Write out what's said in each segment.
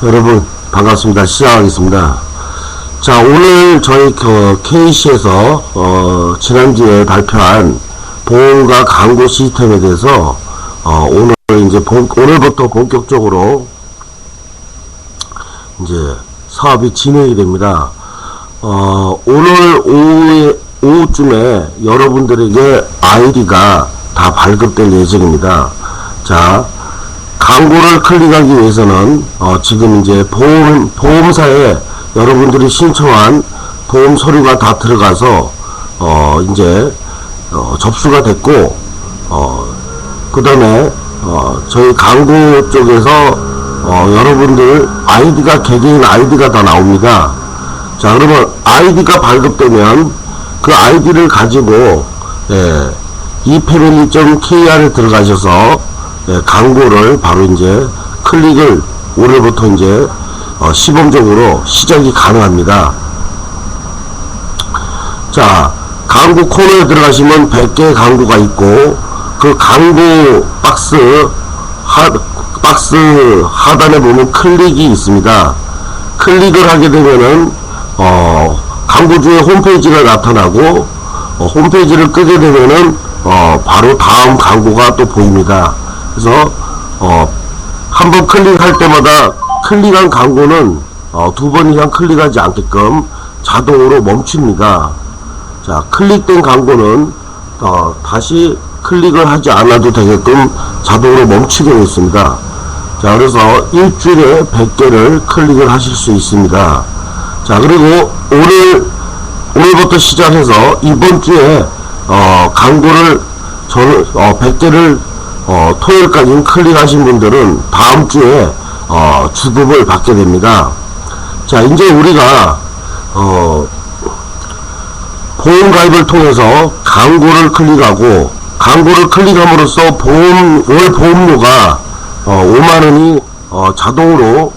여러분 반갑습니다. 시작하겠습니다. 자, 오늘 저희 KC에서 지난주에 발표한 보험과 광고 시스템에 대해서 오늘 이제 오늘부터 본격적으로 이제 사업이 진행이 됩니다. 오늘 오후쯤에 여러분들에게 아이디가 다 발급될 예정입니다. 자, 광고를 클릭하기 위해서는 지금 이제 보험사에 여러분들이 신청한 보험 서류가 다 들어가서 이제 접수가 됐고, 그 다음에 저희 광고 쪽에서 여러분들 아이디가 개개인 아이디가 다 나옵니다. 자, 그러면 아이디가 발급되면 그 아이디를 가지고 e패밀리.kr에 들어가셔서 광고를 바로 이제 클릭을 오늘부터 이제 시범적으로 시작이 가능합니다. 자, 광고 코너에 들어가시면 100개의 광고가 있고, 그 광고 박스 하단에 보면 클릭이 있습니다. 클릭을 하게 되면은 광고주의 홈페이지가 나타나고, 홈페이지를 끄게 되면은 바로 다음 광고가 또 보입니다. 그래서 한번 클릭할 때마다 클릭한 광고는 2번 이상 클릭하지 않게끔 자동으로 멈춥니다. 자, 클릭된 광고는 다시 클릭을 하지 않아도 되게끔 자동으로 멈추게 되어 있습니다. 자, 그래서 일주일에 100개를 클릭을 하실 수 있습니다. 자, 그리고 오늘부터 시작해서 이번 주에 광고를 100개를 토요일까지 클릭하신 분들은 다음 주에 주급을 받게 됩니다. 자, 이제 우리가 보험 가입을 통해서 광고를 클릭하고, 광고를 클릭함으로써 월 보험료가 5만원이 자동으로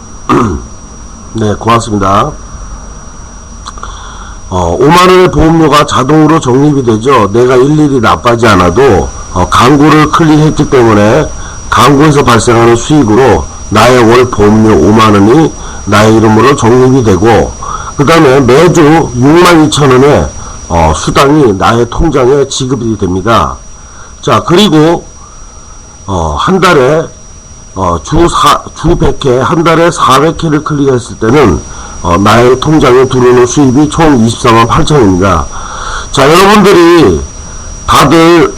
네, 고맙습니다. 5만원의 보험료가 자동으로 적립이 되죠. 내가 일일이 납부하지 않아도 광고를 클릭했기 때문에 광고에서 발생하는 수익으로 나의 월 보험료 5만원이 나의 이름으로 적립이 되고, 그 다음에 매주 62,000원의 수당이 나의 통장에 지급이 됩니다. 자, 그리고 한 달에 주 100회, 한 달에 400회를 클릭했을 때는 나의 통장에 들어오는 수입이 총 248,000원입니다. 자, 여러분들이 다들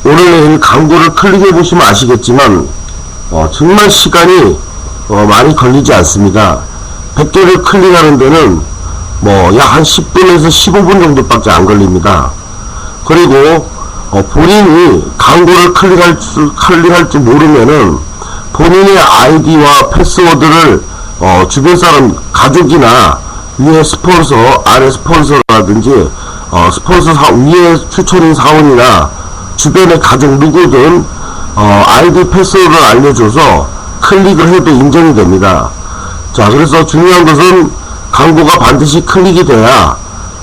오늘 내일 광고를 클릭해 보시면 아시겠지만 정말 시간이 많이 걸리지 않습니다. 100개를 클릭하는 데는 약 한 10분에서 15분 정도밖에 안 걸립니다. 그리고 본인이 광고를 클릭할 줄 모르면은 본인의 아이디와 패스워드를 주변 사람, 가족이나 위에 스폰서, 아래 스폰서라든지 스폰서 위에 추천인 사원이나 주변의 가족 누구든 아이디 패스워드를 알려줘서 클릭을 해도 인정이 됩니다. 자, 그래서 중요한 것은 광고가 반드시 클릭이 돼야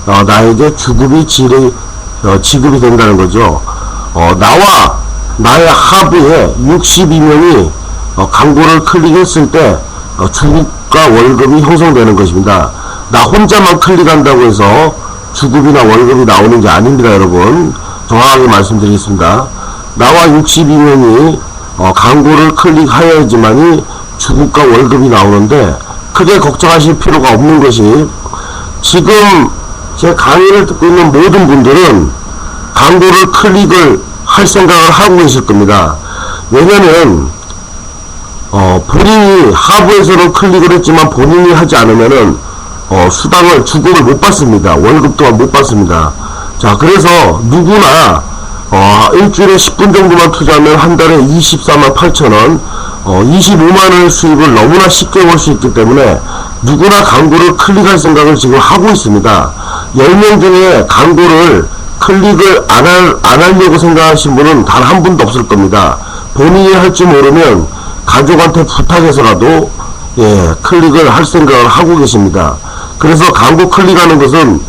나에게 지급이 된다는 거죠. 나와 나의 하부에 62명이 광고를 클릭했을 때 주급과 월급이 형성되는 것입니다. 나 혼자만 클릭한다고 해서 주급이나 월급이 나오는 게 아닙니다. 여러분, 정확하게 말씀드리겠습니다. 나와 62명이 광고를 클릭하여야지만이 주급과 월급이 나오는데, 크게 걱정하실 필요가 없는 것이, 지금 제 강의를 듣고 있는 모든 분들은 광고를 클릭을 할 생각을 하고 계실 겁니다. 왜냐면 본인이 하부에서는 클릭을 했지만 본인이 하지 않으면은 주급을 못 받습니다. 월급 또한 못 받습니다. 자, 그래서 누구나 일주일에 10분 정도만 투자하면 한 달에 248,000원, 25만원의 수입을 너무나 쉽게 벌 수 있기 때문에 누구나 광고를 클릭할 생각을 지금 하고 있습니다. 10명 중에 광고를 클릭을 안 하려고 생각하신 분은 단 한 분도 없을 겁니다. 본인이 할 줄 모르면 가족한테 부탁해서라도 클릭을 할 생각을 하고 계십니다. 그래서 광고 클릭하는 것은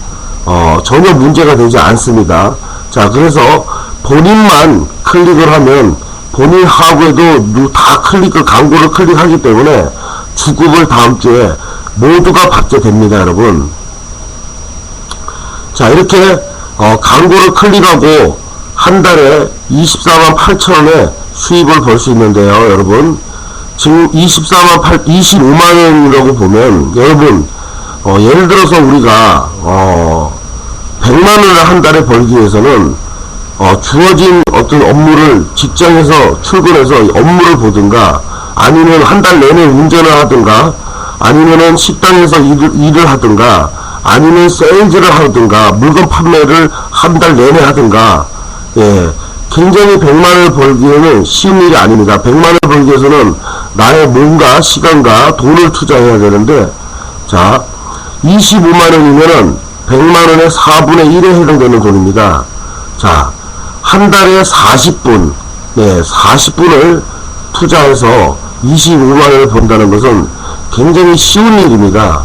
전혀 문제가 되지 않습니다. 자, 그래서 본인만 클릭을 하면 본인 하부에도 다 광고를 클릭하기 때문에 주급을 다음 주에 모두가 받게 됩니다, 여러분. 자, 이렇게 광고를 클릭하고 한 달에 24만 8천원의 수입을 벌 수 있는데요, 여러분. 지금 25만 원이라고 보면, 여러분, 예를 들어서 우리가 100만 원을 한 달에 벌기 위해서는 주어진 어떤 업무를 직장에서 출근해서 업무를 보든가, 아니면 한 달 내내 운전을 하든가, 아니면은 식당에서 일을 하든가, 아니면 세일즈를 하든가, 물건 판매를 한 달 내내 하든가, 예, 굉장히 100만원을 벌기에는 쉬운 일이 아닙니다. 100만원을 벌기 위해서는 나의 몸과 시간과 돈을 투자해야 되는데, 자, 25만원이면은 100만원의 4분의 1에 해당되는 돈입니다. 자, 한 달에 40분, 네, 40분을 투자해서 25만원을 번다는 것은 굉장히 쉬운 일입니다.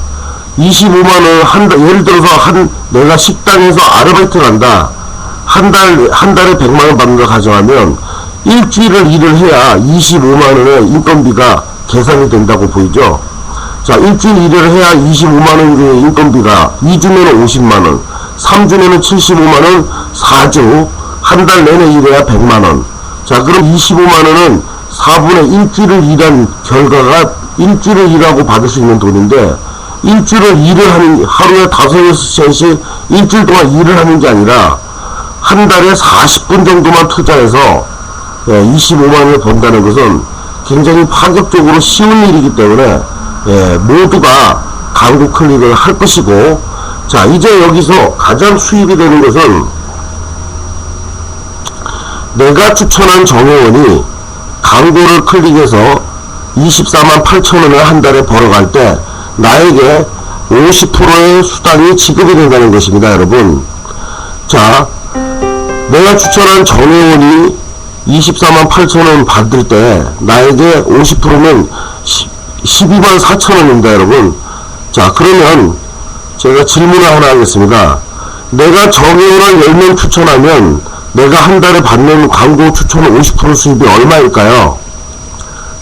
25만원 예를 들어서 내가 식당에서 아르바이트를 한다. 한 달에 100만원 받는다 가정하면 일주일을 일을 해야 25만원의 인건비가 계산이 된다고 보이죠. 자, 일주일 일을 해야 25만원의 인건비가 2주면 50만원, 3주면 75만원, 4주, 한 달 내내 일해야 100만원. 자, 그럼 25만원은 4분의 일주일을 일한 결과가 일주일을 일하고 받을 수 있는 돈인데, 일주일을 일을 하는, 하루에 5-6시간씩 일주일 동안 일을 하는 게 아니라, 한 달에 40분 정도만 투자해서 25만원을 번다는 것은 굉장히 파격적으로 쉬운 일이기 때문에 모두가 광고 클릭을 할 것이고, 자, 이제 여기서 가장 수입이 되는 것은 내가 추천한 정회원이 광고를 클릭해서 24만 8천원을 한 달에 벌어갈 때 나에게 50%의 수당이 지급이 된다는 것입니다, 여러분. 자, 내가 추천한 정회원이 24만 8천원 받을 때 나에게 50%면 12만 4천원입니다, 여러분. 자, 그러면 제가 질문을 하나 하겠습니다. 내가 정회원을 10명 추천하면 내가 한 달에 받는 광고 추천 50% 수입이 얼마일까요?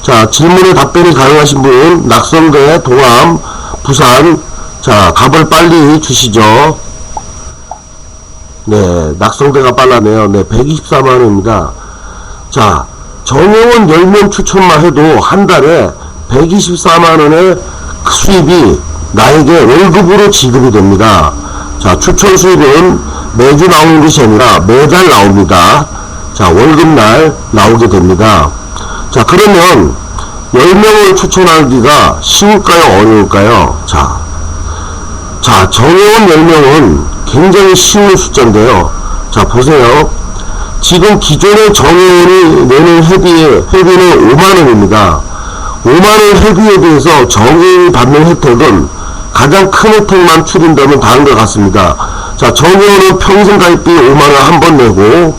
자, 질문에 답변이 가능하신 분, 낙성대, 동암, 부산, 자, 답을 빨리 주시죠. 네, 낙성대가 빨라네요. 네, 124만원입니다. 자, 정회원 10명 추천만 해도 한 달에 124만원의 수입이 나에게 월급으로 지급이 됩니다. 자, 추천 수입은 매주 나오는 것이 아니라 매달 나옵니다. 자, 월급날 나오게 됩니다. 자, 그러면 10명을 추천하기가 쉬울까요? 어려울까요? 자, 정회원 10명은 굉장히 쉬운 숫자인데요. 자, 보세요. 지금 기존의 정회원이 내는 회비는 5만원입니다. 5만원 회비에 대해서 정회원이 받는 혜택은 가장 큰 혜택만 추린다면 다음과 같습니다. 자, 정회원은 평생 가입비 5만원 한 번 내고,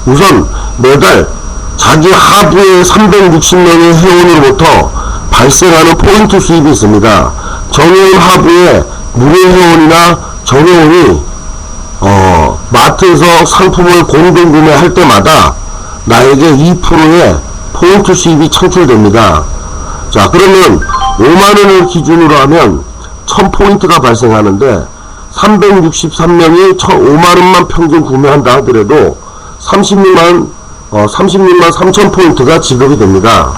우선 매달 자기 하부의 360명의 회원으로부터 발생하는 포인트 수입이 있습니다. 정회원 하부의 무료 회원이나 정회원이 마트에서 상품을 공동 구매할 때마다 나에게 2%의 포인트 수입이 창출됩니다. 자, 그러면 5만원을 기준으로 하면 1000포인트가 발생하는데 363명이 5만원만 평균 구매한다 하더라도 36만 3000포인트가 지급이 됩니다.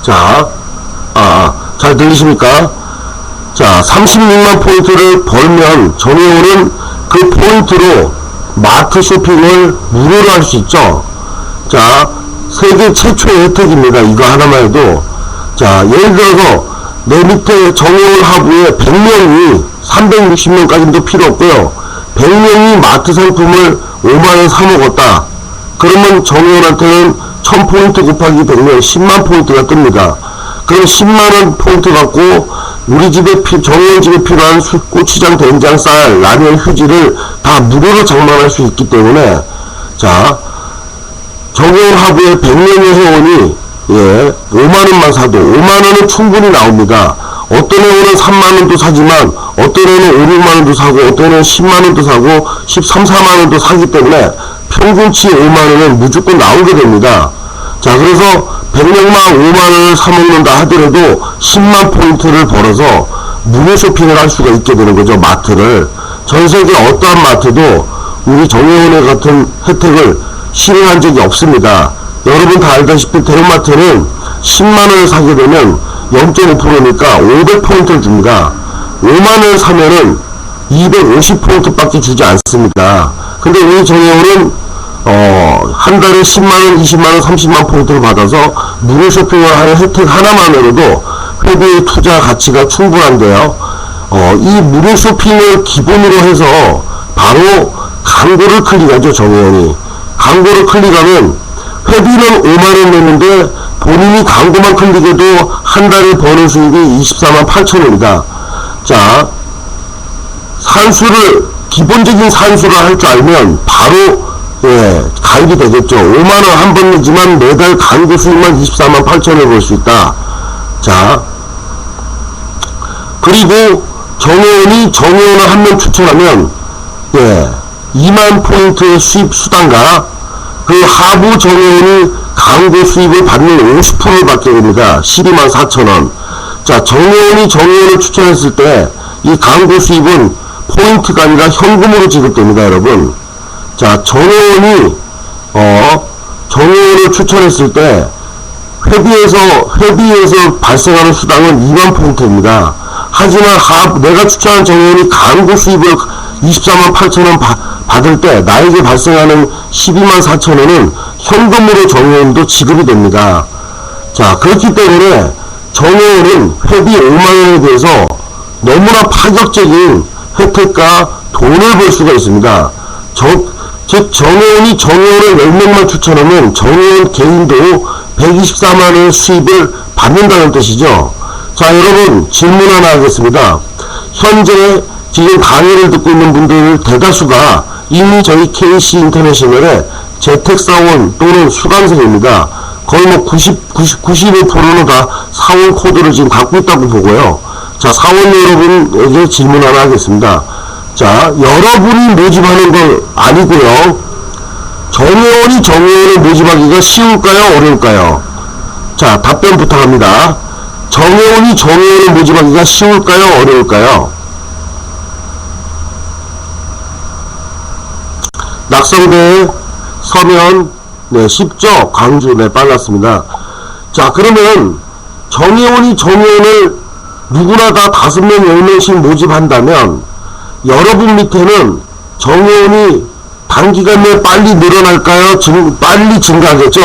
자, 잘 들리십니까? 자, 36만 포인트를 벌면 정회원은 그 포인트로 마트 쇼핑을 무료로 할 수 있죠. 자, 세계 최초의 혜택입니다. 이거 하나만 해도. 자, 예를 들어서 내 밑에 정회원 하부에 100명이 360명까지도 필요 없고요. 100명이 마트 상품을 5만원 사먹었다. 그러면 정회원한테는 1000포인트 곱하기 100명 10만 포인트가 뜹니다. 그럼 10만원 포인트 갖고 우리 집에 정회원 집에 필요한 고추장, 된장, 쌀, 라면, 휴지를 다 무료로 장만할 수 있기 때문에, 자, 정회원 하부에 100명의 회원이 5만원만 사도 5만원은 충분히 나옵니다. 어떤 회원은 3만원도 사지만 어떤 회원은 5, 6만원도 사고 어떤 회원은 10만원도 사고 13, 14만원도 사기 때문에 평균치 5만원은 무조건 나오게 됩니다. 자, 그래서 100명만 5만원을 사먹는다 하더라도 10만 포인트를 벌어서 무료 쇼핑을 할 수가 있게 되는 거죠. 마트를. 전세계 어떠한 마트도 우리 정혜원의 같은 혜택을 실행한 적이 없습니다. 여러분 다 알다시피 대형마트는 10만원을 사게 되면 0.5%니까 500포인트를 줍니다. 5만원을 사면은 250포인트 밖에 주지 않습니다. 근데 우리 정혜원은 한 달에 10만원, 20만원, 30만 포인트를 받아서 무료 쇼핑을 하는 혜택 하나만으로도 회비의 투자 가치가 충분한데요. 이 무료 쇼핑을 기본으로 해서 바로 광고를 클릭하죠, 정혜원이. 광고를 클릭하면 회비는 5만원 내는데 본인이 광고만 클릭해도 한 달에 버는 수익이 24만 8천원입니다. 자, 기본적인 산수를 할 줄 알면 바로 가입이 되겠죠. 5만원 한 번 내지만 매달 광고 수익만 24만 8천원을 벌 수 있다. 자, 그리고 정혜원을 한 명 추천하면 2만 포인트의 수입 수당과 그 하부 정혜원이 광고 수입을 받는 50%를 받게 됩니다. 12만 4천원. 자, 정혜원을 추천했을 때 이 광고 수입은 포인트가 아니라 현금으로 지급됩니다, 여러분. 자, 정혜원을 추천했을 때 회비에서 발생하는 수당은 2만 포인트입니다. 하지만 내가 추천한 정혜원이 광고 수입을 24만 8천원 받을 때 나에게 발생하는 12만 4천원은 현금으로 정혜원도 지급이 됩니다. 자, 그렇기 때문에 정혜원은 회비 5만원에 대해서 너무나 파격적인 혜택과 돈을 벌 수가 있습니다. 즉 정혜원을 10명만 추천하면 정혜원 개인도 124만원의 수입을 받는다는 뜻이죠. 자, 여러분 질문 하나 하겠습니다. 현재 지금 강의를 듣고 있는 분들 대다수가 이미 저희 KC 인터내셔널의 재택사원 또는 수강생입니다. 거의 95%는 다 사원 코드를 지금 갖고 있다고 보고요. 자, 사원 여러분에게 질문 하나 하겠습니다. 자, 여러분이 모집하는 건 아니고요. 정혜원을 모집하기가 쉬울까요? 어려울까요? 자, 답변 부탁합니다. 정혜원을 모집하기가 쉬울까요? 어려울까요? 낙성대, 서면, 쉽죠? 광주, 빨랐습니다. 자, 그러면 정혜원을 누구나 다 5명, 10명씩 모집한다면 여러분 밑에는 정혜원이 단기간 내에 빨리 늘어날까요? 빨리 증가하겠죠?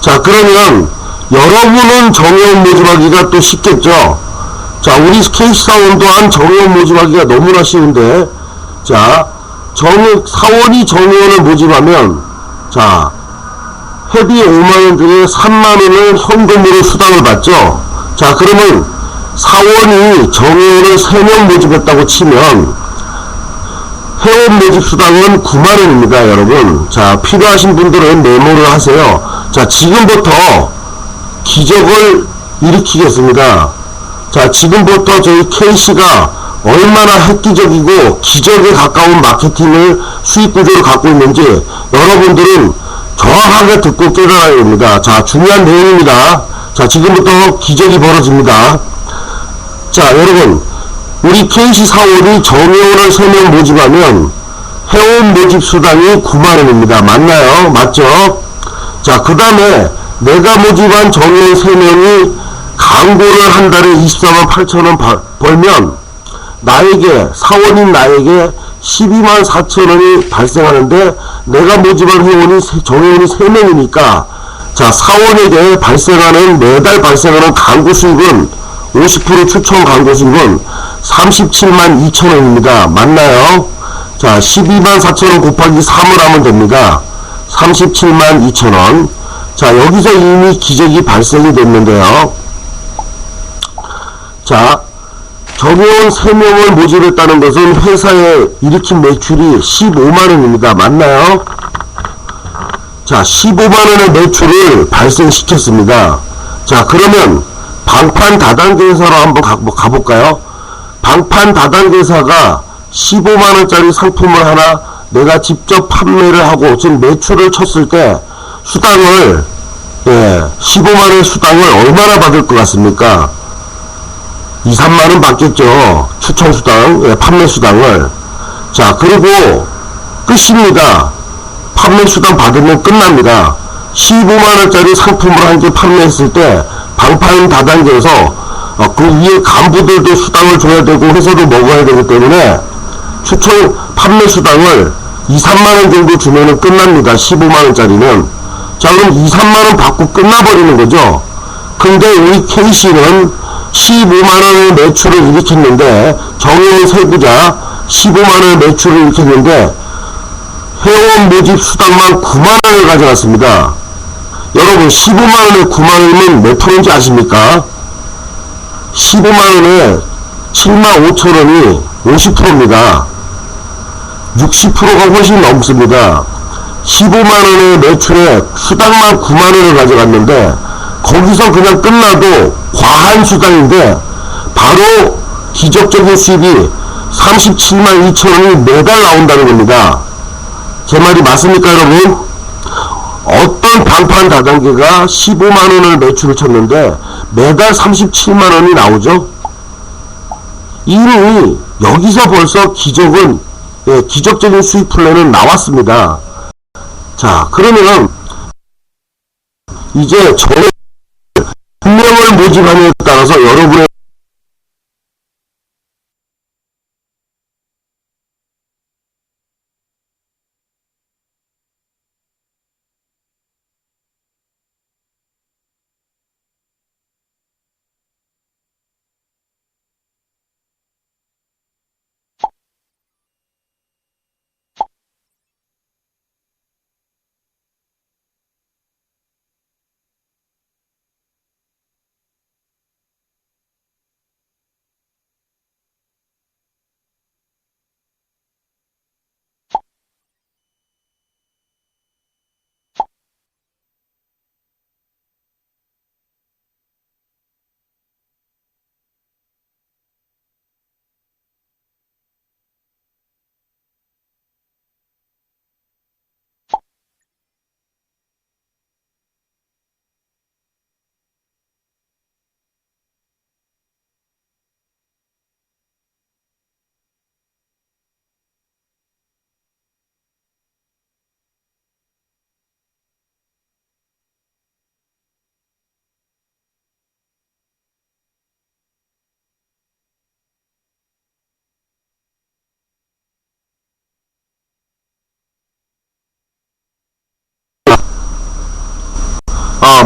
자, 그러면 여러분은 정혜원 모집하기가 또 쉽겠죠? 자, 우리 KC사원 또한 정혜원 모집하기가 너무나 쉬운데, 자, 사원이 정혜원을 모집하면, 자, 회비 5만원 중에 3만원을 현금으로 수당을 받죠? 자, 그러면 사원이 정혜원을 3명 모집했다고 치면 회원 모집 수당은 9만원입니다, 여러분. 자, 필요하신 분들은 메모를 하세요. 자, 지금부터 기적을 일으키겠습니다. 자, 지금부터 저희 KC가 얼마나 획기적이고 기적에 가까운 마케팅을 수익 구조를 갖고 있는지 여러분들은 정확하게 듣고 깨달아야 됩니다. 자, 중요한 내용입니다. 자, 지금부터 기적이 벌어집니다. 자, 여러분, 우리 KC 사원이 정혜원을 3명 모집하면 회원 모집 수당이 9만원입니다. 맞나요? 맞죠? 자, 그 다음에 내가 모집한 정혜원 3명이 광고를 한 달에 24만 8천원 벌면 사원인 나에게 12만 4천원이 발생하는데 내가 모집한 정혜원이 3명이니까 자, 사원에게 매달 발생하는 광고 수익은 50% 추천 광고 수익은 37만 2천원입니다. 맞나요? 자, 12만 4천원 곱하기 3을 하면 됩니다. 37만 2천원. 자, 여기서 이미 기적이 발생이 됐는데요. 자, 정혜원 3명을 모집했다는 것은 회사에 일으킨 매출이 15만원입니다. 맞나요? 자, 15만원의 매출을 발생시켰습니다. 자, 그러면 방판 다단계사로 한번 가볼까요? 방판 다단계사가 15만원짜리 상품을 하나 내가 직접 판매를 하고 즉 매출을 쳤을 때 수당을 15만원 수당을 얼마나 받을 것 같습니까? 2, 3만원 받겠죠. 추천 수당, 판매 수당을. 자, 그리고 끝입니다. 판매 수당 받으면 끝납니다. 15만원짜리 상품을 한 개 판매했을 때 방판 다단계에서 그 위에 간부들도 수당을 줘야 되고 회사도 먹어야 되기 때문에 추천 판매 수당을 2, 3만원 정도 주면은 끝납니다. 15만원짜리는. 자, 그럼 2, 3만원 받고 끝나버리는 거죠. 근데 우리 K씨는 15만원의 매출을 일으켰는데, 정의원 세부자 15만원의 매출을 일으켰는데 회원 모집 수당만 9만원을 가져갔습니다. 여러분 15만원에 9만원이면 몇 프로인지 아십니까? 15만원에 75,000원이 50%입니다. 60%가 훨씬 넘습니다. 15만원의 매출에 수당만 9만원을 가져갔는데 거기서 그냥 끝나도 과한 수당인데 바로 기적적인 수입이 37만 2천원이 매달 나온다는 겁니다. 제 말이 맞습니까 여러분? 어떤 방판 다단계가 15만원을 매출을 쳤는데 매달 37만원이 나오죠? 이미 여기서 벌써 기적적인 수익 플랜은 나왔습니다. 자, 그러면 이제 저의 분명을 모집하느냐에 따라서 여러분의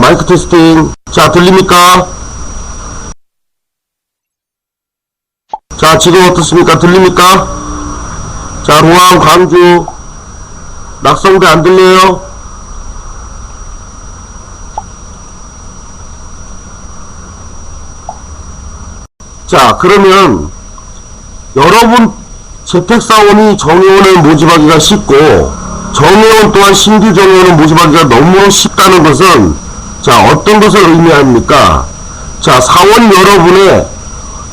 마이크 테스팅. 자, 들립니까? 자, 지금 어떻습니까? 들립니까? 자, 로암, 광주, 낙성대 안 들려요? 자, 그러면 여러분 재택사원이 정회원을 모집하기가 쉽고 정회원 또한 신규 정회원을 모집하기가 너무 쉽다는 것은 자, 어떤 것을 의미합니까? 자, 사원 여러분의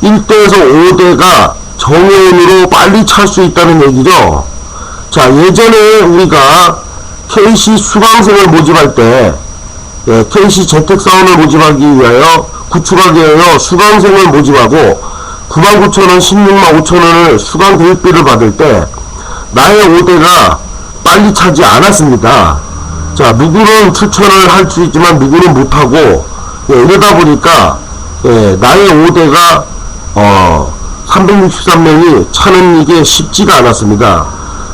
1대에서 5대가 정회원으로 빨리 찰 수 있다는 얘기죠. 자, 예전에 우리가 KC 수강생을 모집할 때 KC 재택사원을 모집하기 위하여 구축하기 위하여 수강생을 모집하고 99,000원, 16만 5천원을 수강 대입비를 받을 때 나의 5대가 빨리 차지 않았습니다. 자, 누구는 추천을 할 수 있지만 누구는 못하고 이러다 보니까 나의 5대가 363명이 차는 이게 쉽지가 않았습니다.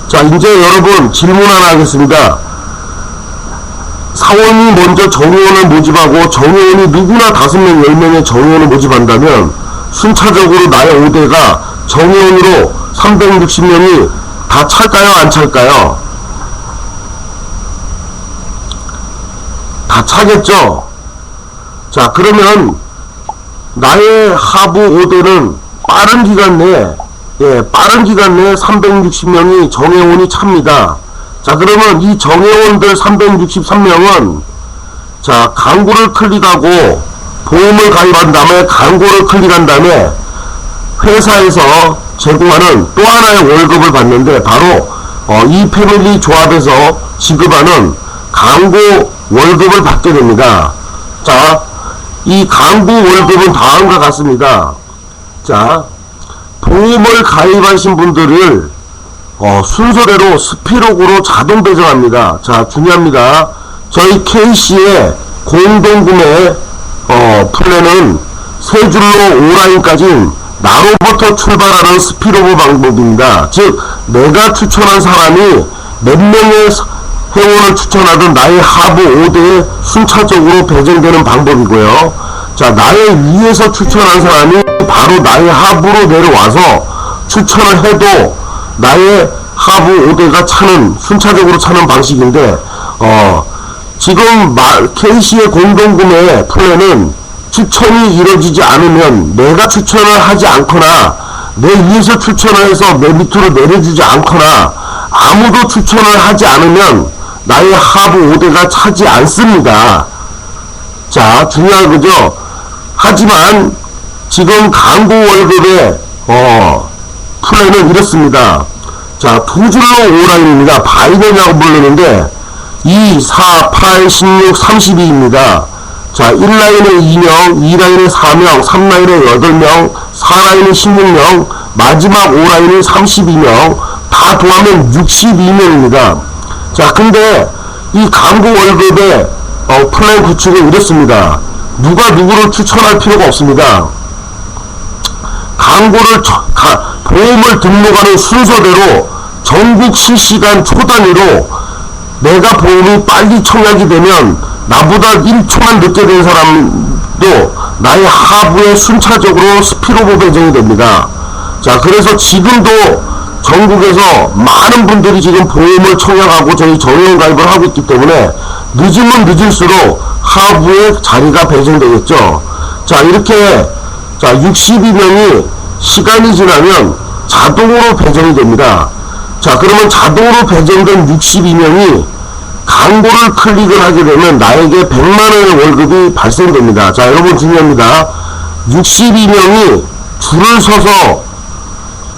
자, 이제 여러분 질문 하나 하겠습니다. 사원이 먼저 정회원을 모집하고 정회원이 누구나 5명, 10명의 정회원을 모집한다면 순차적으로 나의 5대가 정회원으로 360명이 다 찰까요? 안 찰까요? 다 차겠죠? 자, 그러면 나의 하부 5대는 빠른 기간 내에 360명이 정회원이 찹니다. 자, 그러면 이 정회원들 363명은 자, 광고를 클릭하고 보험을 가입한 다음에 광고를 클릭한 다음에 회사에서 제공하는 또 하나의 월급을 받는데 바로 이 패밀리 조합에서 지급하는 강고 월급을 받게 됩니다. 자, 이 강고 월급은 다음과 같습니다. 자, 보험을 가입하신 분들을 순서대로 스피록으로 자동 배정합니다. 자, 중요합니다. 저희 K씨의 공동구매 플랜은 세 줄로 5라인까지 나로부터 출발하는 스피로브 방법입니다. 즉 내가 추천한 사람이 몇 명의 회원을 추천하든 나의 하부 5대에 순차적으로 배정되는 방법이고요. 자, 나의 위에서 추천한 사람이 바로 나의 하부로 내려와서 추천을 해도 나의 하부 5대가 순차적으로 차는 방식인데, 지금 K씨의 공동구매 플랜은 추천이 이루어지지 않으면 내가 추천을 하지 않거나 내 위에서 추천을 해서 내 밑으로 내려주지 않거나 아무도 추천을 하지 않으면 나의 하부 5대가 차지 않습니다. 자, 중요한 거죠. 하지만 지금 강고 월급의 플랜은 이렇습니다. 자, 두 줄로 5라인입니다. 바이너리라고 부르는데 2, 4, 8, 16, 32입니다. 자, 1라인에 2명, 2라인에 4명, 3라인에 8명, 4라인에 16명, 마지막 5라인에 32명, 다 더하면 62명입니다. 자, 근데 이 강고 월급의 플랜 구축은 이렇습니다. 누가 누구를 추천할 필요가 없습니다. 보험을 등록하는 순서대로 전국 실시간 초단위로 내가 보험이 빨리 청약이 되면 나보다 1초만 늦게 된 사람도 나의 하부에 순차적으로 스피로브 배정이 됩니다. 자, 그래서 지금도 전국에서 많은 분들이 지금 보험을 청약하고 저희 정형 가입을 하고 있기 때문에 늦으면 늦을수록 하부에 자리가 배정되겠죠. 자, 이렇게 62명이 시간이 지나면 자동으로 배정이 됩니다. 자, 그러면 자동으로 배정된 62명이 강고를 클릭을 하게 되면 나에게 100만원의 월급이 발생됩니다. 자, 여러분 중요합니다. 62명이 줄을 서서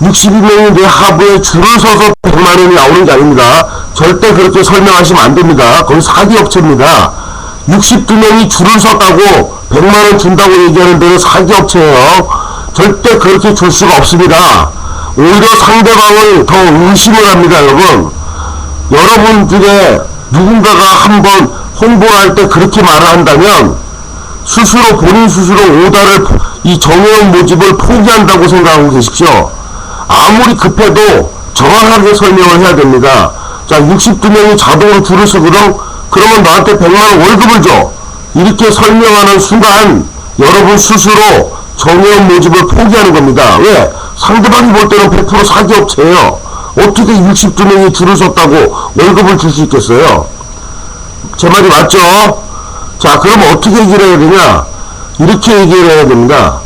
62명이 내 하부에 줄을 서서 100만원이 나오는 게 아닙니다. 절대 그렇게 설명하시면 안 됩니다. 그건 사기업체입니다. 62명이 줄을 섰다고 100만원 준다고 얘기하는 데는 사기업체예요. 절대 그렇게 줄 수가 없습니다. 오히려 상대방을 더 의심을 합니다, 여러분. 여러분 중에 누군가가 한번 홍보를 할 때 그렇게 말을 한다면 본인 스스로 이 정회원 모집을 포기한다고 생각하고 계십시오. 아무리 급해도 정확하게 설명을 해야 됩니다. 자, 62명이 자동으로 줄을 서거든. 그러면 나한테 100만원 월급을 줘. 이렇게 설명하는 순간 여러분 스스로 정회원 모집을 포기하는 겁니다. 왜? 상대방이 볼 때는 100% 사기업체예요. 어떻게 62명이 줄을 섰다고 월급을 줄 수 있겠어요? 제 말이 맞죠? 자, 그럼 어떻게 얘기를 해야 되냐? 이렇게 얘기를 해야 됩니다.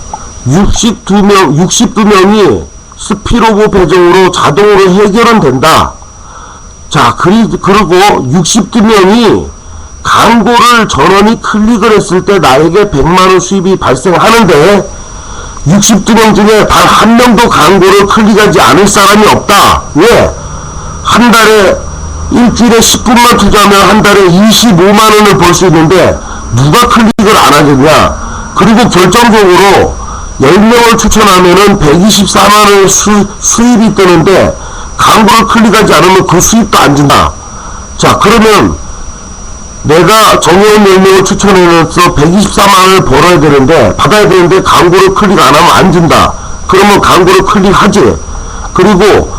62명이 스피로브 배정으로 자동으로 해결은 된다. 자, 그리고 62명이 광고를 전원이 클릭을 했을 때 나에게 100만원 수입이 발생하는데 62명 중에 단 한 명도 광고를 클릭하지 않을 사람이 없다. 왜? 한 달에 일주일에 10분만 투자하면 한 달에 25만원을 벌 수 있는데 누가 클릭을 안 하겠냐. 그리고 결정적으로 10명을 추천하면은 124만원의 수입이 뜨는데 광고를 클릭하지 않으면 그 수입도 안 준다. 자, 그러면 내가 정회원 10명을 추천해서 124만원을 받아야 되는데 광고를 클릭 안 하면 안 준다. 그러면 광고를 클릭하지. 그리고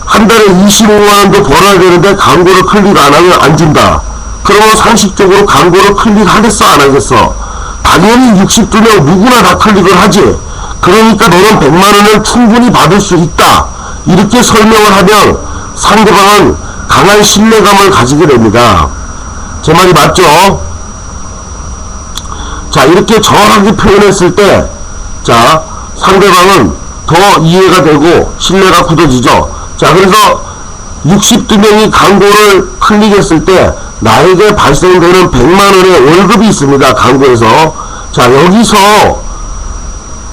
한 달에 25만원도 벌어야 되는데 광고를 클릭 안 하면 안 준다. 그러면 상식적으로 광고를 클릭하겠어 안 하겠어? 당연히 62명 누구나 다 클릭을 하지. 그러니까 너는 100만원을 충분히 받을 수 있다. 이렇게 설명을 하면 상대방은 강한 신뢰감을 가지게 됩니다. 제 말이 맞죠? 자, 이렇게 정확하게 표현했을 때, 자, 상대방은 더 이해가 되고 신뢰가 굳어지죠. 자, 그래서 62명이 광고를 클릭했을 때 나에게 발생되는 100만원의 월급이 있습니다. 광고에서. 자, 여기서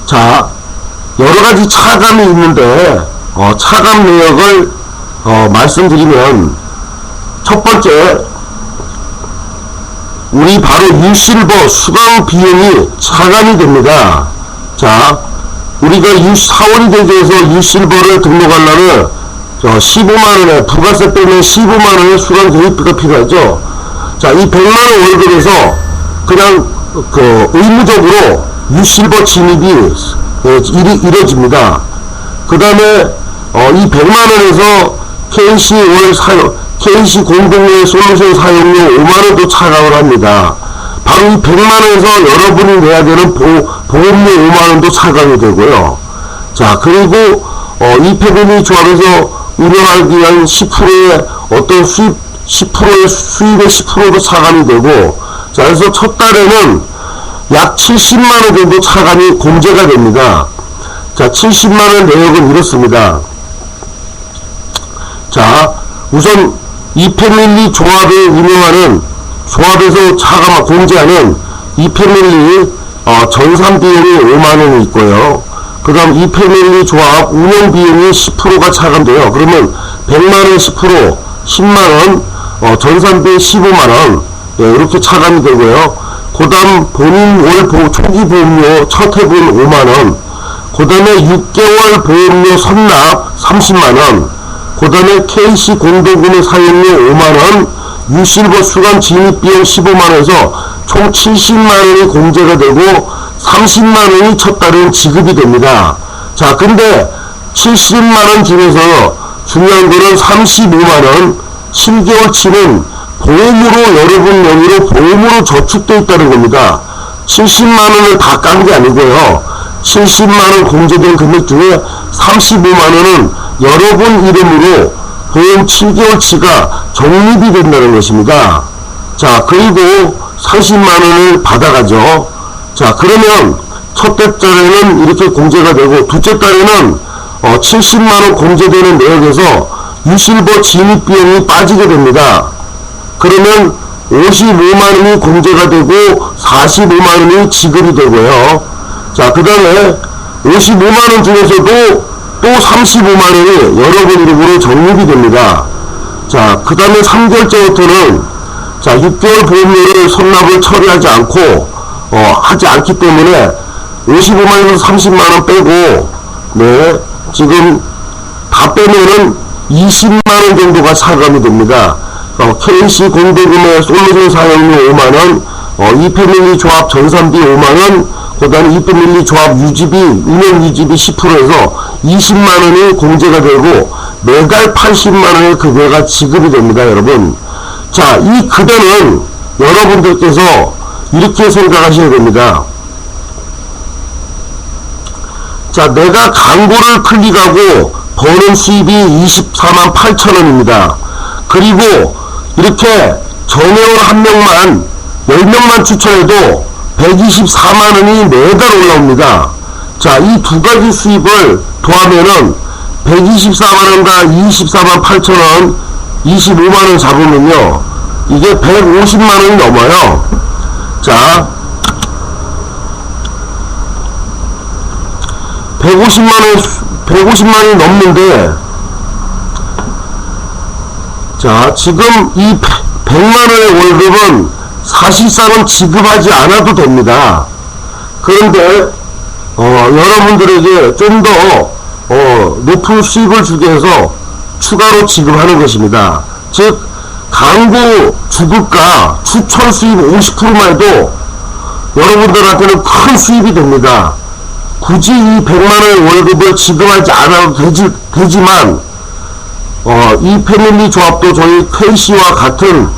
자, 여러가지 차감이 있는데 차감 내역을 말씀드리면, 첫 번째, 우리 바로 유실버 수강 비용이 차감이 됩니다. 자, 우리가 4월이 되기 위해서 유실버를 등록하려면 15만원에 부가세 빼면 15만원의 수강 교육비가 필요하죠. 자, 이 100만원 월급에서 그냥 의무적으로 유실버 진입이 이루어집니다. 그 다음에 이 100만원에서 KC 공동의 솔루션 사용료 5만원도 차감을 합니다. 바로 이 100만원에서 여러분이 내야 되는 보험료 5만원도 차감이 되고요. 자, 그리고 이 패밀리 조합에서 운영하기 위한 10%의 어떤 10%의 수입의 10%도 차감이 되고, 자, 그래서 첫 달에는 약 70만원 정도 차감이 공제가 됩니다. 자, 70만원 내역은 이렇습니다. 자, 우선 이 패밀리 조합을 운영하는 조합에서 차감 공제하는 이 패밀리 전산 비용이 5만원이 있고요. 그 다음 이 패밀리 조합 운영 비용이 10%가 차감돼요. 그러면 100만원 10%, 10만원, 전산 비용 15만원, 이렇게 차감이 되고요. 그 다음 본인 월 초기 보험료 첫 해분 5만원, 그 다음에 6개월 보험료 선납 30만원, 그 다음에 KC 공동구매 사용료 5만원, 유실버 수강 진입비용 15만원에서 총 70만원이 공제가 되고 30만원이 첫 달은 지급이 됩니다. 자, 근데 70만원 중에서 중요한 거는 35만원 7개월치는 보험으로 여러분 명의로 보험으로 저축되어 있다는 겁니다. 70만원을 다 깐 게 아니고요. 70만원 공제된 금액 중에 35만원은 여러분 이름으로 보험 7개월치가 적립이 된다는 것입니다. 자, 그리고 30만원을 받아가죠. 자, 그러면 첫째 달에는 이렇게 공제가 되고, 둘째 달에는 70만원 공제되는 내역에서 유실버 진입비용이 빠지게 됩니다. 그러면 55만원이 공제가 되고 45만원이 지급이 되고요. 자, 그 다음에 55만원 중에서도 또 35만원이 여러분 이름으로 적립이 됩니다. 자, 그 다음에 3개월째부터는 자, 6개월 보험료를 선납을 처리하지 않고 하지 않기 때문에 55만원에서 30만원 빼고, 네, 지금 다 빼면은 20만원 정도가 차감이 됩니다. KC 공동구매 솔루션 사용료 5만원, 이 패밀리 조합 전산비 5만원, 그 다음에 이 패밀리 조합 유지비, 운영 유지비 10%에서 20만원이 공제가 되고, 매달 80만원의 급여가 지급이 됩니다, 여러분. 자, 이 급여는 여러분들께서 이렇게 생각하셔야 됩니다. 자, 내가 광고를 클릭하고 버는 수입이 24만 8천원입니다. 그리고 이렇게 전회원 한 명만 10명만 추천해도 124만원이 매달 올라옵니다. 자, 이 두 가지 수입을 더하면은 124만원과 24만 8천원 25만원 잡으면요, 이게 150만원이 넘어요. 자, 150만원이 넘는데, 자, 지금 이 100만원의 월급은 사실상은 지급하지 않아도 됩니다. 그런데 여러분들에게 좀 더 높은 수입을 주기 위해서 추가로 지급하는 것입니다. 즉, 광고 주급가 추천 수입 50%만 해도 여러분들한테는 큰 수입이 됩니다. 굳이 이 100만원의 월급을 지급하지 않아도 되지만 이 패밀리 조합도 저희 KC와 같은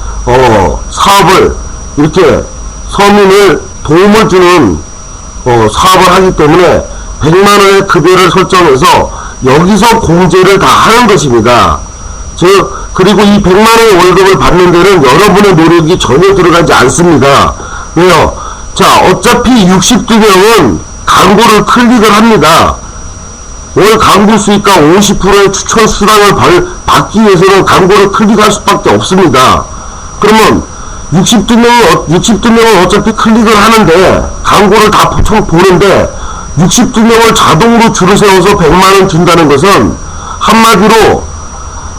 사업을 이렇게 서민을 도움을 주는 사업을 하기 때문에 100만원의 급여를 설정해서 여기서 공제를 다 하는 것입니다. 그리고 이 100만원의 월급을 받는 데는 여러분의 노력이 전혀 들어가지 않습니다. 왜요? 자, 어차피 62명은 광고를 클릭을 합니다. 월 광고 수익과 50%의 추천 수당을 받기 위해서는 광고를 클릭할 수밖에 없습니다. 그러면 62명은 어차피 클릭을 하는데, 광고를 다 보는데 62명을 자동으로 줄을 세워서 100만원 준다는 것은 한마디로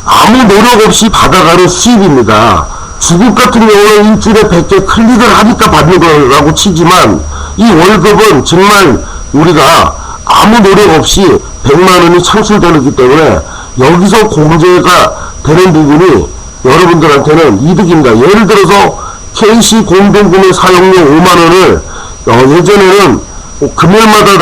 아무 노력 없이 받아가는 수입입니다. 주급 같은 경우는 일주일에 100개 클릭을 하니까 받는 거라고 치지만 이 월급은 정말 우리가 아무 노력 없이 100만원이 창출되기 때문에 여기서 공제가 되는 부분이 여러분들한테는 이득입니다. 예를 들어서 KC 공동구매 사용료 5만원을 예전에는 금요일마다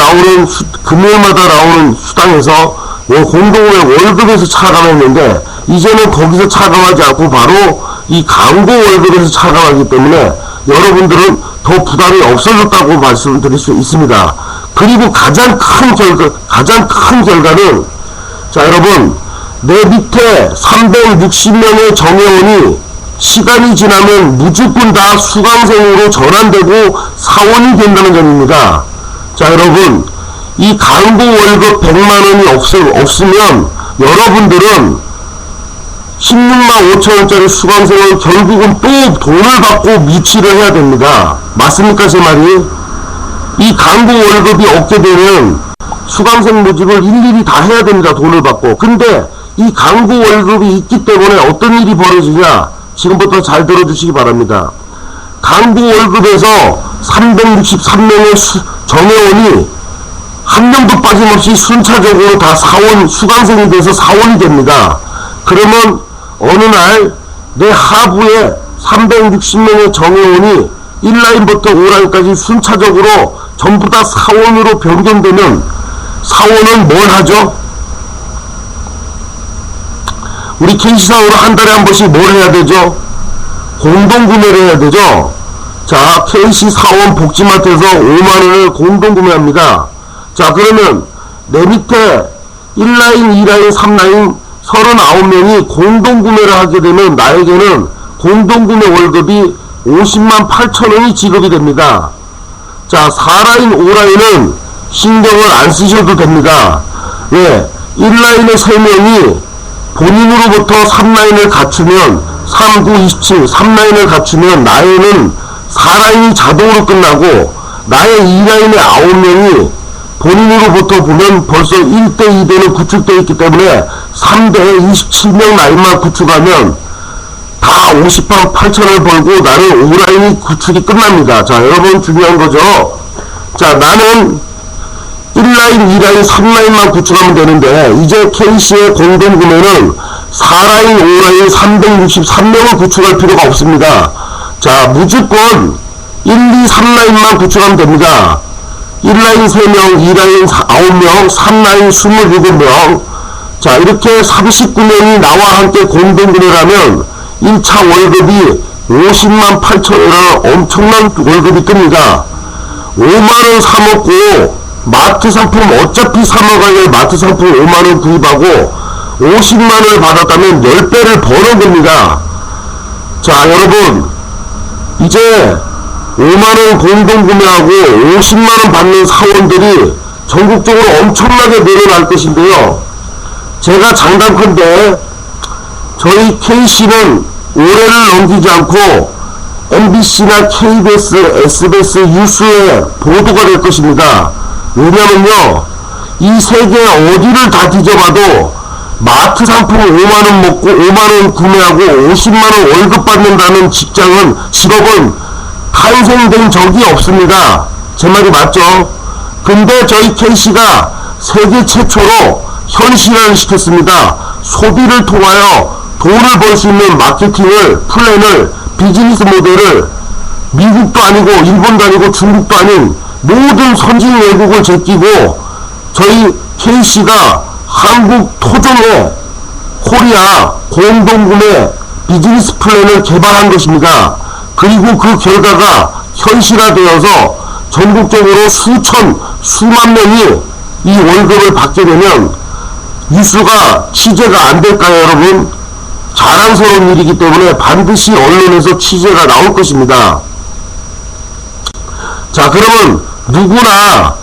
나오는 수당에서 공동구매 월급에서 차감했는데 이제는 거기서 차감하지 않고 바로 이 광고 월급에서 차감하기 때문에 여러분들은 더 부담이 없어졌다고 말씀드릴 수 있습니다. 그리고 가장 큰 결과는 자 여러분 내 밑에 360명의 정회원이 시간이 지나면 무조건 다 수강생으로 전환되고 사원이 된다는 점입니다. 자 여러분 이 광고 월급 100만원이 없으면 여러분들은 16만 5천원짜리 수강생은 결국은 또 돈을 받고 미취를 해야 됩니다. 맞습니까 제 말이? 이 광고 월급이 없게 되면 수강생 모집을 일일이 다 해야 됩니다. 돈을 받고. 근데 이 광고 월급이 있기 때문에 어떤 일이 벌어지냐 지금부터 잘 들어주시기 바랍니다. 광고 월급에서 363명의 정회원이 한 명도 빠짐없이 순차적으로 다 수강생이 돼서 사원이 됩니다. 그러면 어느 날 내 하부에 360명의 정회원이 1라인부터 5라인까지 순차적으로 전부 다 사원으로 변경되면 사원은 뭘 하죠? 우리 KC사원으로 한 달에 한 번씩 뭘 해야 되죠? 공동구매를 해야 되죠? 자, KC사원 복지마트에서 5만원을 공동구매합니다. 자, 그러면 내 밑에 1라인, 2라인, 3라인 39명이 공동구매를 하게 되면 나에게는 공동구매 월급이 50만 8천원이 지급이 됩니다. 자, 4라인, 5라인은 신경을 안 쓰셔도 됩니다. 왜? 1라인의 3명이 본인으로부터 3라인을 갖추면 3, 9, 27, 3라인을 갖추면 나에는 4라인이 자동으로 끝나고 나의 2라인의 9명이 본인으로부터 보면 벌써 1대 2대는 구축되어 있기 때문에 3대 27명 라인만 구축하면 다 50만 8천원을 벌고 나는 5라인이 구축이 끝납니다. 자 여러분 중요한 거죠. 자 나는 1라인, 2라인, 3라인만 구축하면 되는데 이제 KC의 공동구매는 4라인, 5라인, 363명을 구축할 필요가 없습니다. 자 무조건 1, 2, 3라인만 구축하면 됩니다. 1라인 3명, 2라인 9명, 3라인 27명. 자, 이렇게 39명이 나와 함께 공동구매라면 1차 월급이 50만 8천원이라는 엄청난 월급이 뜹니다. 5만원 사먹고 마트 상품 어차피 사먹어야 될 마트 상품 5만원 구입하고 50만원을 받았다면 10배를 버는 겁니다. 자, 여러분, 이제 5만원 공동구매하고 50만원 받는 사원들이 전국적으로 엄청나게 늘어날 것인데요. 제가 장담컨대 저희 KC는 올해를 넘기지 않고 MBC나 KBS, SBS 뉴스에 보도가 될 것입니다. 왜냐면요, 이 세계 어디를 다 뒤져봐도 마트 상품 5만원 먹고 5만원 구매하고 50만원 월급 받는다는 직업은 탄생된 적이 없습니다. 제 말이 맞죠? 근데 저희 KC가 세계 최초로 현실화를 시켰습니다. 소비를 통하여 돈을 벌 수 있는 마케팅을, 플랜을, 비즈니스 모델을 미국도 아니고 일본도 아니고 중국도 아닌 모든 선진 외국을 제끼고 저희 KC가 한국 토종의 코리아 공동구매 비즈니스 플랜을 개발한 것입니다. 그리고 그 결과가 현실화되어서 전국적으로 수만 명이 이 월급을 받게 되면 뉴스가 취재가 안 될까요, 여러분? 자랑스러운 일이기 때문에 반드시 언론에서 취재가 나올 것입니다. 자, 그러면 누구나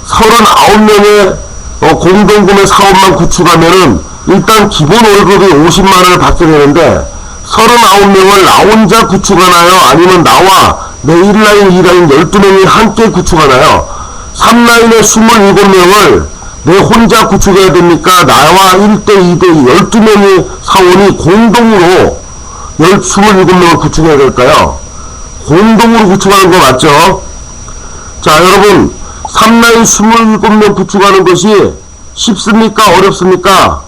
39명의 공동구매 사업만 구축하면은 일단 기본 월급이 50만원을 받게 되는데 39명을 나 혼자 구축하나요? 아니면 나와 내 1라인, 2라인 12명이 함께 구축하나요? 3라인의 27명을 내 혼자 구축해야 됩니까? 나와 1대, 2대, 12명의 사원이 공동으로 27명을 구축해야 될까요? 공동으로 구축하는 거 맞죠? 자, 여러분, 3라인 27명 구축하는 것이 쉽습니까? 어렵습니까?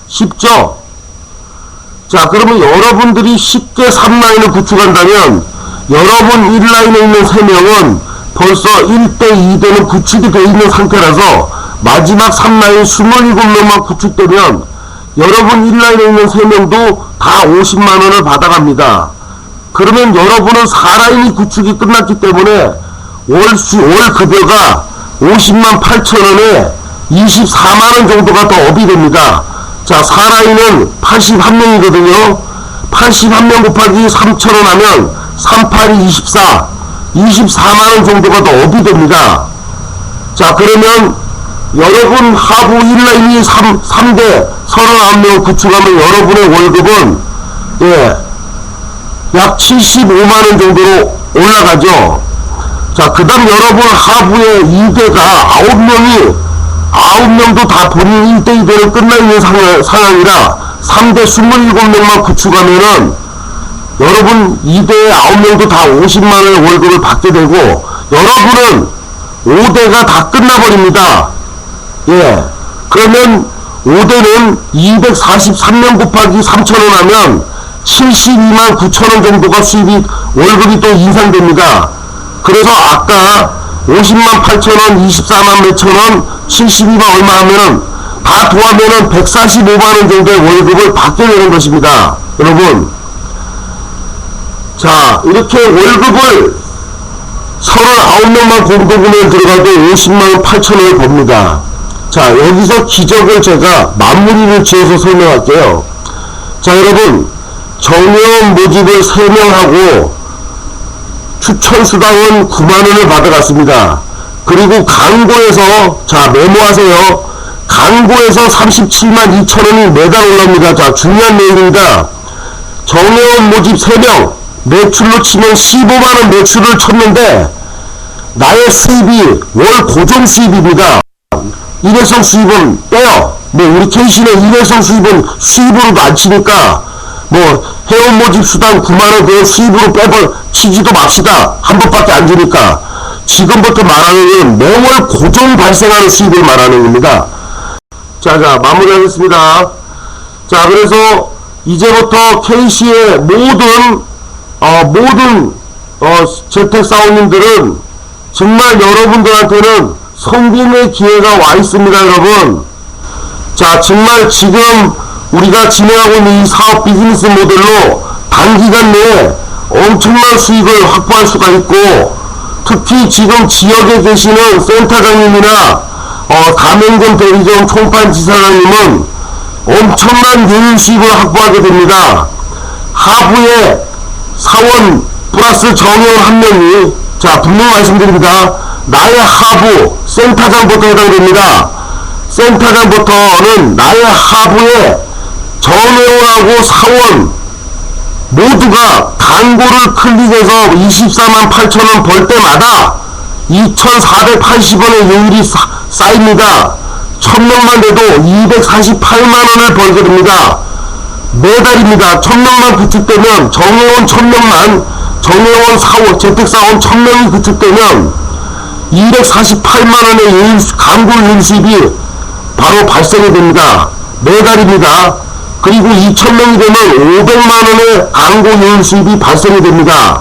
쉽죠? 자, 그러면 여러분들이 쉽게 3라인을 구축한다면 여러분 1라인에 있는 3명은 벌써 1대, 2대는 구축이 되어 있는 상태라서 마지막 3라인 27명만 구축되면 여러분 1라인에 있는 3명도 다 50만원을 받아갑니다. 그러면 여러분은 4라인이 구축이 끝났기 때문에 월 급여가 50만 8천원에 24만원 정도가 더 업이 됩니다. 자, 4라인은 81명이거든요. 81명 곱하기 3천원 하면 38이 24, 24만원 정도가 더 업이 됩니다. 자, 그러면 여러분 하부 1라인이 3대 39명을 구축하면 여러분의 월급은 약 75만원 정도로 올라가죠. 자, 그 다음 여러분 하부의 2대가 9명도 다 본인 1대 2대로 끝나있는 상황이라 3대 27명만 구축하면은 여러분 2대에 9명도 다 50만원의 월급을 받게 되고 여러분은 5대가 다 끝나버립니다. 예. 그러면 5대는 243명 곱하기 3천원 하면 72만 9천원 정도가 월급이 또 인상됩니다. 그래서 아까 50만 8천원, 24만 몇천원, 72만 얼마 하면은 다 더하면은 145만원 정도의 월급을 받게 되는 것입니다. 여러분. 자, 이렇게 월급을 39명만 공동구매에 들어가도 50만 8천원을 법니다. 자, 여기서 기적을 제가 마무리를 지어서 설명할게요. 자, 여러분, 정회원 모집을 3명 하고 추천수당은 9만원을 받아갔습니다. 그리고 광고에서, 자, 메모하세요. 광고에서 37만 2천원이 매달 올라옵니다. 자, 중요한 내용입니다. 정회원 모집 3명, 매출로 치면 15만원 매출을 쳤는데, 나의 수입이 월 고정 수입입니다. 일회성 수입은 빼요. 뭐 우리 KC는 일회성 수입은 수입으로도 안 치니까 뭐 회원 모집 수당 9만원 그 수입으로 치지도 맙시다. 한 번밖에 안 주니까. 지금부터 말하는 건 매월 고정 발생하는 수입을 말하는 겁니다. 자, 마무리하겠습니다. 자, 그래서 이제부터 KC의 모든 재택사원님들은 정말 여러분들한테는 성공의 기회가 와 있습니다, 여러분. 자, 정말 지금 우리가 진행하고 있는 이 사업 비즈니스 모델로 단기간 내에 엄청난 수익을 확보할 수가 있고, 특히 지금 지역에 계시는 센터장님이나 가맹점 대리점 총판 지사장님은 엄청난 요율 수익을 확보하게 됩니다. 하부에 사원 플러스 정회원 1명이, 자, 분명히 말씀드립니다. 나의 하부 센터장부터 해당됩니다. 센터장부터는 나의 하부에 정회원하고 사원 모두가 광고를 클릭해서 24만 8천원 벌 때마다 2,480원의 요율이 쌓입니다. 1000명만 돼도 248만원을 벌게 됩니다. 매달입니다. 1000명만 구축되면 정회원 1000명만, 정회원 사원, 재택사원 1000명이 구축되면 248만원의 광고 요율 수입이 바로 발생이 됩니다. 매달입니다. 그리고 2000명이 되면 500만원의 광고 요율 수입이 발생이 됩니다.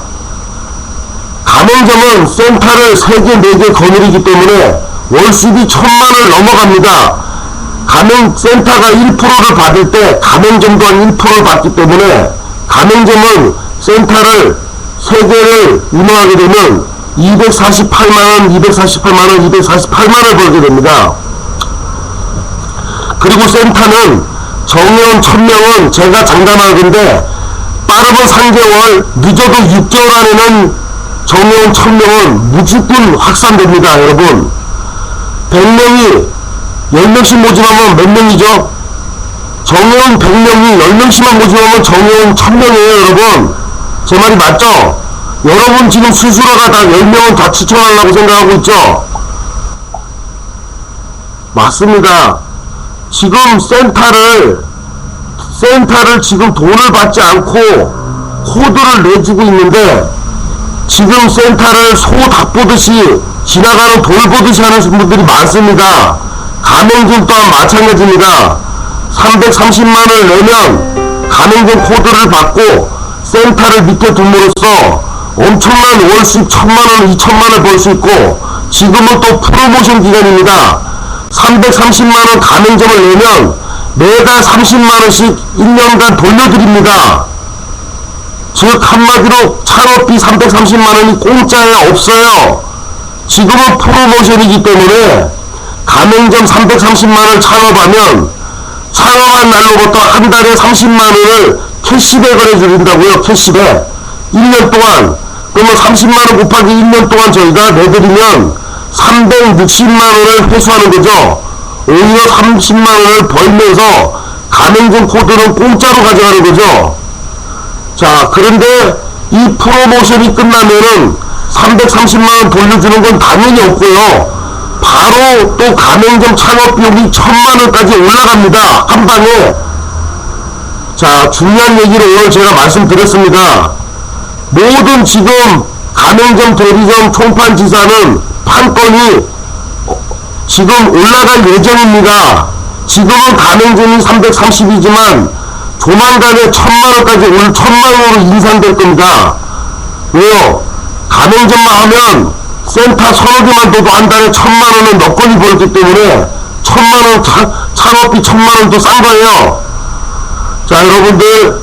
가맹점은 센터를 3개, 4개 거느리기 때문에 월 수입이 1000만원을 넘어갑니다. 센터가 1%를 받을 때 가맹점도 한 1%를 받기 때문에 가맹점은 센터를 3개를 운영하게 되면 248만원, 248만원 벌게 됩니다. 그리고 센터는 정회원 1000명은 제가 장담하건데 빠르면 3개월, 늦어도 6개월 안에는 정회원 1000명은 무조건 확산됩니다, 여러분. 100명이 10명씩 모집하면 몇 명이죠? 정회원 100명이 10명씩만 모집하면 정회원 1000명이에요, 여러분. 제 말이 맞죠? 여러분 지금 스스로가 다 10명은 다 추천하려고 생각하고 있죠? 맞습니다. 지금 센터를 지금 돈을 받지 않고 코드를 내주고 있는데, 지금 센터를 소 닭 보듯이 지나가는 돌 보듯이 하는 분들이 많습니다. 가맹점 또한 마찬가지입니다. 330만원을 내면 가맹점 코드를 받고 센터를 밑에 둠으로써 엄청난 월 수익 1000만원, 2000만원 벌 수 있고, 지금은 또 프로모션 기간입니다. 330만원 가맹점을 내면 매달 30만원씩 1년간 돌려드립니다. 즉 한마디로 창업비 330만원이 공짜에 없어요. 지금은 프로모션이기 때문에 가맹점 330만원 창업하면 창업한 날로부터 한 달에 30만원을 캐시백을 해드린다고요. 캐시백 1년 동안. 그러면 30만원 곱하기 1년 동안 저희가 내드리면 360만원을 회수하는 거죠. 오히려 30만원을 벌면서 가맹점 코드는 공짜로 가져가는 거죠. 자, 그런데 이 프로모션이 끝나면은 330만원 돌려주는 건 당연히 없고요. 바로 또 가맹점 창업 비용이 1000만원까지 올라갑니다. 한 방에. 자, 중요한 얘기를 오늘 제가 말씀드렸습니다. 모든 지금 가맹점, 대리점, 총판 지사는 판권이 지금 올라갈 예정입니다. 지금은 가맹점이 330이지만 조만간에 1000만원까지 오늘 1000만원으로 인상될 겁니다. 왜요? 가맹점만 하면 센터 서너 개만 둬도 한 달에 1000만원은 너건이 벌기 때문에 1000만원 창업비 1000만원도 싼 거예요. 자, 여러분들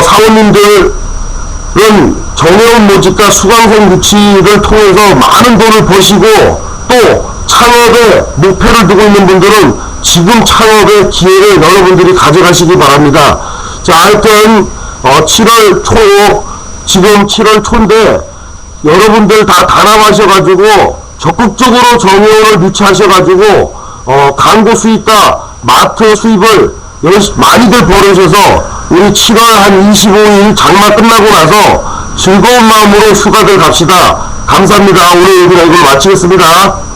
사원님들은 정해운 모집과 수강생 유치를 통해서 많은 돈을 버시고, 또 창업에 목표를 두고 있는 분들은 지금 창업의 기회를 여러분들이 가져가시기 바랍니다. 자, 하여튼 7월 초, 지금 7월 초인데 여러분들 다 단합하셔가지고 적극적으로 정회원을 유치하셔가지고 광고 수입과 마트 수입을 많이들 벌으셔서 우리 7월 한 25일 장마 끝나고 나서 즐거운 마음으로 휴가들 갑시다. 감사합니다. 오늘 여기서 이걸 마치겠습니다.